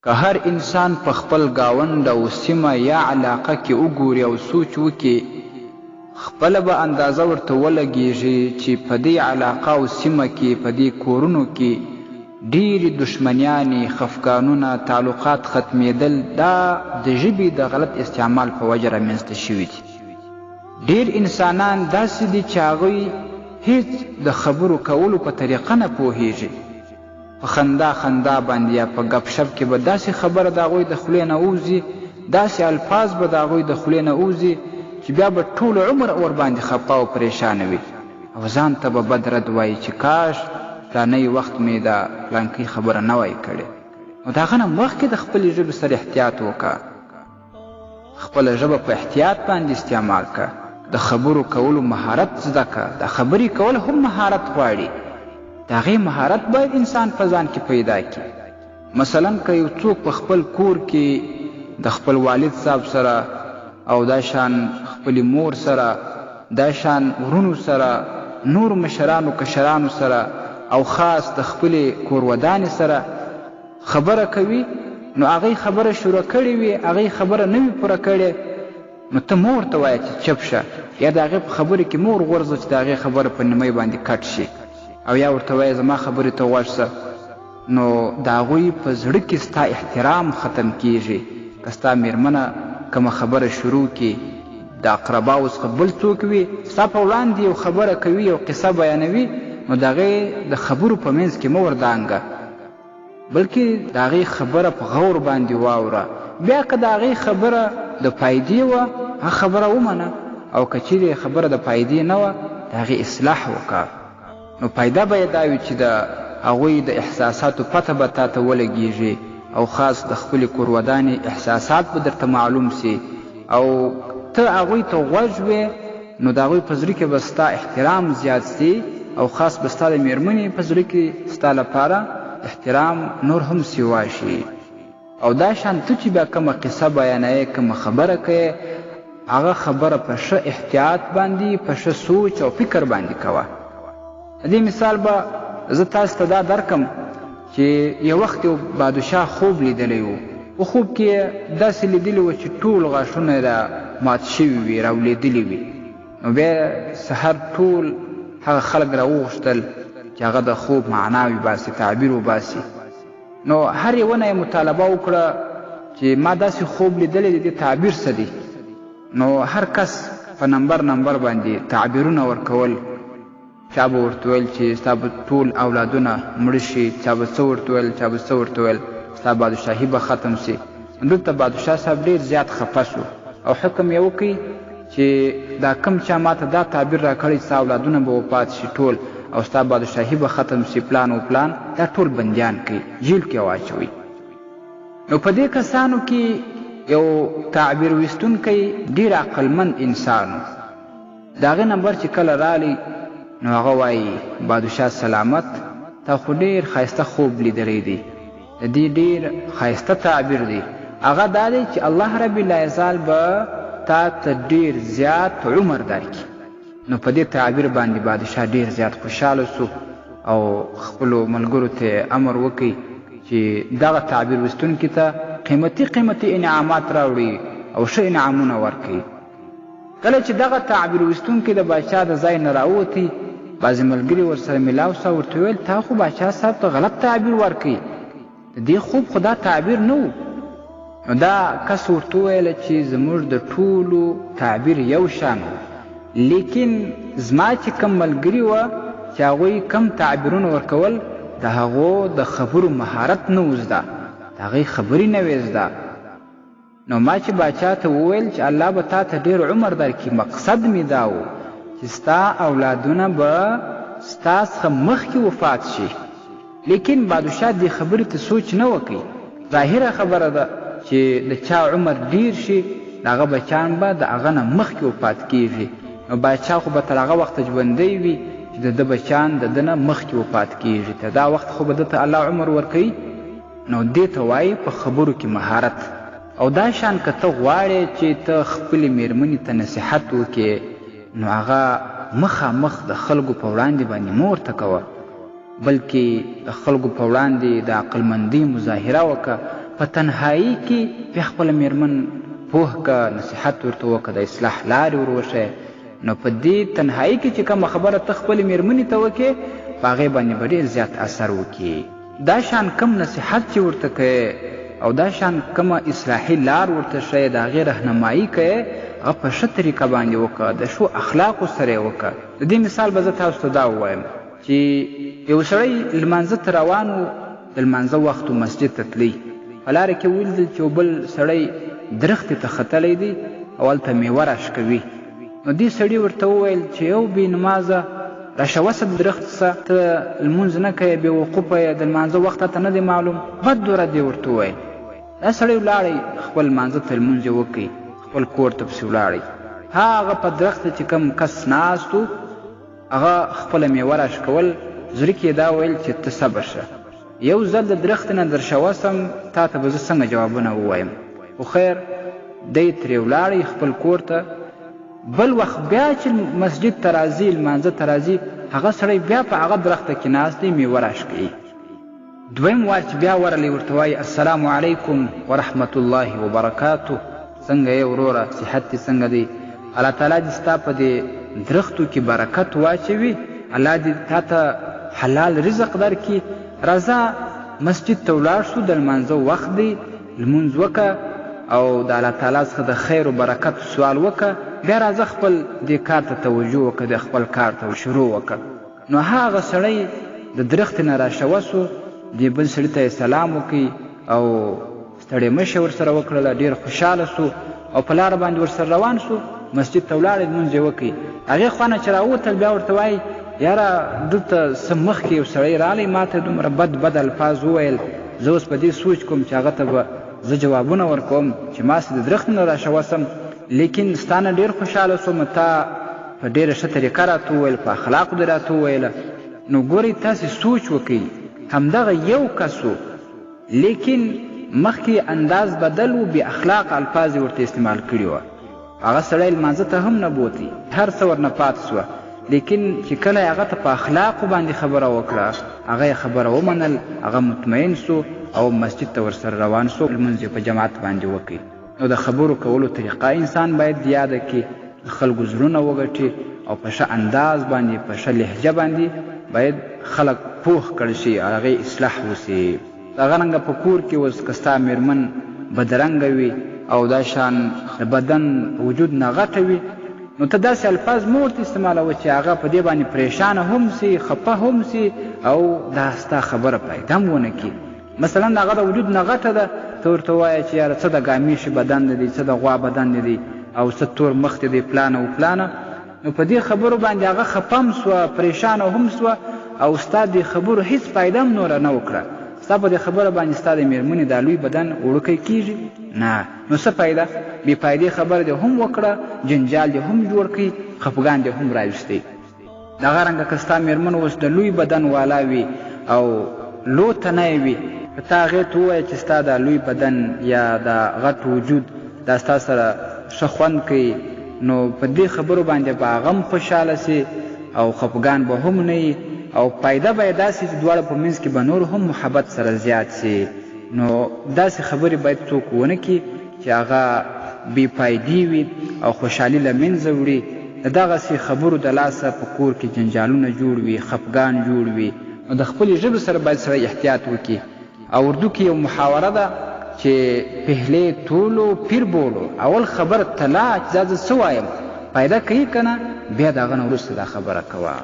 که هر انسان په خپل ګاونډ او سیمه یا علاقه کې وګوري او سوچ وکړي، خپله به اندازه ورته ولګېږي چې په دې علاقه او سیمه کې، په دې کورونو کې ډېرې دشمنیانې، خفګانونه، تعلقات ختمېدل دا د ژبې د غلط استعمال په وجه رامنځته شوي دي. ډېر انسانان داسې دي چې هغوی هیڅ د خبرو کولو په طریقه نه پوهېږي. په خندا خندا باندې یا په ګپ شپ کې به داسې خبره د هغوی د خولې نه ووځي، داسې الفاظ به د هغوی د خولې نه ووځي چې بیا به ټول عمر ورباندې خفه او پریشانه وي، او ځان ته به بد رد وایي چې کاش فلانی وخت مې د فلانکۍ خبره نه وای کړې. نو د هغه نه مخکې د خپلې ژبې سره احتیاط وکړه، خپله ژبه په احتیاط باندې استعمال کړه، د خبرو کولو مهارت زده کړه. د خبرې کول هم مهارت غواړي، د هغې مهارت باید انسان په ځان کې پیدا کړي. مثلا که یو څوک په خپل کور کې د خپل والد صاحب سره او دا شان خپلې مور سره، دا شان ورونو سره، نور مشرانو کشرانو سره او خاص د خپلې کورودانې سره خبره کوي، نو هغې خبره شروع کړې وي، هغې خبره نه وي پوره کړې، نو ته مور ته وایه چې چپ شه، یا د هغې په خبرې کې مور غورځه چې د هغې خبره په نیمۍ باندې کټ شي، او یا ورته وایه زما خبرې ته غوږ شه. نو د هغوی په زړه کې ستا احترام ختم کیږي. که ستا مېرمنه کومه خبره شروع کړي، د اقرباو څخه بل څوک وي ستا په وړاندې یو خبره کوي، یو قصه بیانوي، نو د هغې د خبرو په منځ کې مه وردانګه، بلکې د هغې خبره په غور باندې واوره. بیا که د هغې خبره د فایدې وه، هغه خبره ومنه، او که چیرې خبره د فایدې نه وه، د هغې اصلاح وکړه. نو فایده به یې دا وي چې د هغوی د احساساتو پته به تا ته ولګېږي، او خاص د خپلې کورودانې احساسات به درته معلوم سي، او ته هغوی ته غوږ وې، نو د هغوی په زړه کې به ستا احترام زیات سي، او خاص به ستا د مېرمنې په زړه کې ستا لپاره احترام نور هم سیوا شي. او دا شان ته چې بیا کومه قصه بیانوې، کومه خبره کوې، هغه خبره په ښه احتیاط باندې، په ښه سوچ او فکر باندې کوه. د دې مثال به زه تاسو ته دا درکم چې یو وخت یو بادشاه خوب لیدلی و. په خوب کې داسې لیدلی و چې ټول غاښونه را مات شوي وي، راولېدلي وي. نو بیا سحر ټول هغه خلک راوغوښتل چې هغه د خوب معنا وباسي، تعبیر وباسي. نو هر یوه یې مطالبه وکړه چې ما داسې خوب لیدلی دی، د تعبیر څه دی؟ نو هر کس په نمبر باندې تعبیرونه ورکول. چا به ورته ویل چې ستا به ټول اولادونه مړه شي، چا به څه ورته ویل، چا به څه ورته ویل، ستا بادشاهي به ختم سي. دلته بادشاه صاحب ډېر زیات خفه سو، او حکم یې وکړي چې دا کم چا ماته دا تعبیر را کړی چې ستا اولادونه به وفات شي ټول، او ستا بادشاهي به ختم سي، پلان و پلان، دا ټول بندیان کړي، جیل کې واچوي. نو په دې کسانو کې یو تعبیر ویستونکی ډېر عقلمند انسان و. د هغې نمبر چې کله رالی، نو هغه وایي بادشاه سلامت، تا خو ډېر ښایسته خوب لیدلی دی، د دې ډېر ښایسته تعبیر دی. هغه دا دی چې الله رب العزال به تا ته ډېر زیات عمر درکړي. نو په دې تعبیر باندې بادشاه ډېر زیات خوشحاله سو، او خپلو ملګرو ته امر وکړي چې دغه تعبیر ویستونکي ته قیمتي انعامات راوړي او ښه انعامونه ورکړي. کله چې دغه تعبیر ویستونکي د باچا د ځای نه راووتی، بعضې ملګري ورسره میلاو سه، ورته ویل تا خو باچا صاحب ته غلط تعبیر ورکوي، د دې خوب خو دا تعبیر نه و. نو دا کس ورته وویله چې زموږ د ټولو تعبیر یو شان و، لیکن زما چې کم ملګري وه چې هغوی کم تعبیرونه ورکول، د هغو د خبرو مهارت نه و زده، د هغې خبرې نه وې زده. نو ما چې باچا ته وویل چې الله به تا ته ډېر عمر درکړي، مقصد مې دا و چې ستا اولادونه به ستا څخه مخکې وفات شي. لیکن بادشاه دې خبرې ته سوچ نه وکړي. ظاهره خبره ده چې د چا عمر ډیر شي، د هغه بچیان به د هغه نه مخکې وفات کېږي. نو باچا خو به تر هغه وخته ژوندی وي چې د ده بچیان د ده نه مخکې وفات کېږي، تر دا وخت خو به ده ته الله عمر ورکوي. نو دې ته وایي په خبرو کې مهارت. او دا شان که ته غواړې چې ته خپلې مېرمنې ته نصیحت وکړې، نو هغه مخامخ د خلکو په وړاندې باندې مه ورته کوه، بلکې د خلکو په وړاندې د عقلمندۍ مظاهره وکړه، په تنهایی کې بیا خپله میرمن پوه که نصیحت ورته وکړه د اصلاح لارې ور وښیه نو په دې تنهایی کې چې کومه خبره ته خپلې میرمنې ته وکړې په هغې باندې به ډېر زیات اثر وکړي دا شان کم نصیحت چې ورته کوې او دا شان کومه اصلاحي لار ورته ښیې د هغې رهنمایي کوې هغه په ښه طریقه باندې وکړه د ښو اخلاقو سره یې وکړه د دې مثال به زه تاسو ته دا ووایم چې یو سړی لمانځه ته روان و د لمانځه وخت مسجد ته تللی په لاره کې ولیدل چې یو بل سړی درختې ته ختلی دی او هلته میوه راشکوي نو دې سړي ورته وویل چې یو بې نمازه راشه وسه د درخت څخه ته لمونځ نه کوې بې وقوفه یې د لمانځه وخت ته نه دی معلوم بد دوره دې ورته وویل دا سړی ولاړی خپل لمانځه ته لمونځ یې وکړي خپل کور ته پسې ولاړی هغه په درخت چې کوم کس ناست و هغه خپله میوه راشکول زړه کې یې دا ویل چې ته صبر شه یو ځل د درخت نه درشه وسم تا ته به زه څنګه جوابونه ووایم خو خیر دی ترې ولاړی خپل کور ته بل وخت بیا چې مسجد ته راځي لمانځه ته راځي هغه سړی بیا په هغه درخته کې ناست دی میوه راشکوي دویم وار چې بیا ورلی ورته وایي السلام علیکم ورحمت الله وبرکاتو څنګه یې وروره صحت دې څنګه دی الله تعالی دې ستا په دې درختو کې برکت واچوي الله دې تا ته حلال رزق درکړي راځه مسجد ته ولاړ شو د لمانځه وخت دی لمونځ وکړه او د الله تعالی څخه د خیر و برکت سوال وکړه بیا راځه خپل دې کار ته توجه وکړه د خپل کار ته شروع وکړه نو هغه سړی د درخت نه راشوه سو دې بل سړي ته یې سلام وکړي او ستړې مشه ورسره وکړله ډېر خوشحاله سو او په لاره باندې ورسره روان سو مسجد ته ولاړې لمونځ یې وکړي هغې خوا نه چې راووتل بیا ورته وایي یاره دلته څه مخکې یو سړی رالی ما ته دومره بد الفاظ وویل زه اوس په دې سوچ کوم چې هغه ته به زه جوابونه ورکوم چې ما سې د درخت نه راشوسم لیکن ستا نه ډېر خوشحاله سوم تا په ډېره ښه طریقه راته وویل په اخلاقو دې راته وویله نو ګورئ تاسې سوچ وکئ همدغه یو کس و لیکن مخکې انداز بدل و بې اخلاق الفاظ یې ورته استعمال کړي وه هغه سړی لمانځه ته هم نه بوتي هر څه ورنه پاتې سوه لیکن چې کله یې هغه ته په اخلاقو باندې خبره وکړه هغه یې خبره ومنل هغه مطمئن سو او مسجد ته ورسره روان سو لمونځ یې په جماعت باندې وکړي نو د خبرو کولو طریقه انسان باید یاده کړي د خلکو زړونه وګټي او په ښه انداز باندې په ښه لهجه باندې باید خلک پوه کړل شي هغې اصلاح وسي دغه رنګه په کور کې اوس که ستا میرمن بدرنګه وي او دا شان د بدن وجود نه غټه وي نو ته داسې الفاظ مه ورته استعمالوه چې هغه په دې باندې پریشانه هم سي خفه هم سي او دا ستا خبره پیدا هم ونه کړي مثلا د هغه د وجود نه غټه ده ته ورته ووایه چې یاره څه د ګامیشې بدن دی څه د غوا بدن دی او څه تور مخ دی پلانه و پلانه نو په دې خبرو باندې هغه خفه هم سوه پریشانه هم سوه او ستا دې خبرو هېڅ فایده هم نوره نه وکړه ستا په دې خبره باندې ستا د میرمنې دا لوی بدن وړوکی کېږي نه نو څه فایده بې فایدې خبره دې هم وکړه جنجال دې هم جوړ کړي خفګان دې هم راویستی دغه رنګه که ستا میرمن اوس د لوی بدن والا وي او لو تنی وي که تا هغې ته ووایه چې ستا دا لوی بدن یا دا غټ وجود دا ستا سره ښه خوند کوي نو په دې خبرو باندې به هغه هم خوشحاله سي او خفګان به هم نه او پایده به یې داسې چې دواړه په منځ کې به نور هم محبت سره زیات سي نو داسې خبرې باید څوک ونه کړي چې هغه بې فایدې وي او خوشحالي له منځه وړي د دغسې خبرو د لاسه په کور کې جنجالونه جوړ وي خفګان جوړ وي نو د خپلې ژبې سره باید سړی احتیاط وکړي او اردو کې یو محاوره ده چې پهلې تولو پیر بولو اول خبر طلا چې دا زه څه وایم پیدا کوي که نه بیا د هغه نه وروسته دا خبره کوه